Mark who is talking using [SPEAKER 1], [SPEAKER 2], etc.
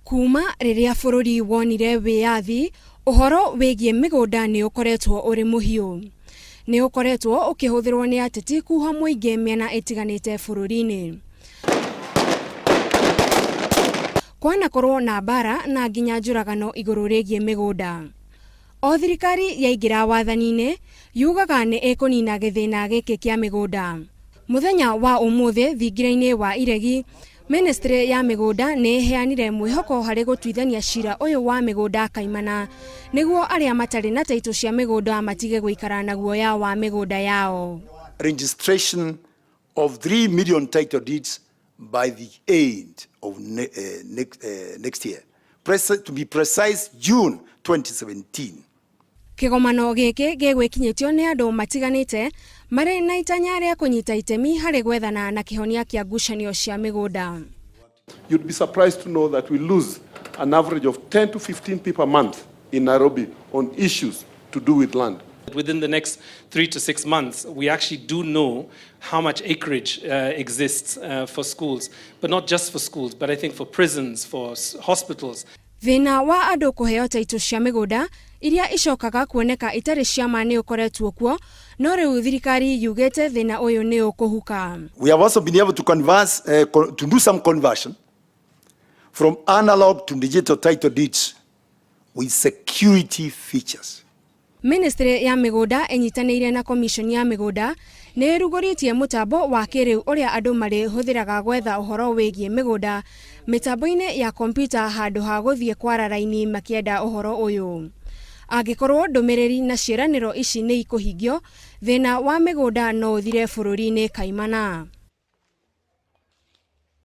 [SPEAKER 1] Kuma riria bururi wonire wiyathi uhoro wigie migunda ni ukoretwo uri muhiu ni ukoretwo ukihuthirwo ni ateti kuha muingi miena itiganite bururi-ini kwanakorwo na bara na nginya njuragano iguru rigie migunda. O thirikari yaingira wathani-ini yugaga ni ikunina githina giki kia migunda. Muthenya wa umuthi thingira-ini wa iregi Ministry ya migunda ni heanire mwihoko hari gutwithania cira uyu wa migunda kaimana niguo aria matari na taito cia migunda matige guikara na guoya wa migunda yao.
[SPEAKER 2] Registration of 3 million title deeds by the end of next year. To be precise, June 2017.
[SPEAKER 1] Kigomano giki gegwikinyitio ni andu matiganite mari na itanya ria kunyita itemi hari gwethana na kihonia kia ngucanio cia migunda.
[SPEAKER 3] You'd be surprised to know that we lose an average of 10 to 15 people a month in Nairobi on issues to do with land.
[SPEAKER 4] Within the next 3 to 6 months, we actually do know how much acreage exists for schools, but not just for schools, but I think for prisons, for hospitals.
[SPEAKER 1] Thina wa andu kuheo taito cia migunda iria icokaga kuoneka itari ciama ni ukoretwo kuo no riu thirikari yugete thina uyu ni ukuhuka.
[SPEAKER 2] We have also been able to converse to do some conversion from analog to digital title deeds with security features.
[SPEAKER 1] Ministry ya migunda enyitanire na commission ya migunda ne rugoritie mutambo wa kiriu uria andu mari huthiraga gwetha uhoro wigie migunda mitambo-ini ya computer handu ha guthie kwara raini makienda uhoro uyu. Angikorwo ndumiriri na ciiraniro ici ni ikuhingio thina wa migunda no uthire bururi-ini kaimana.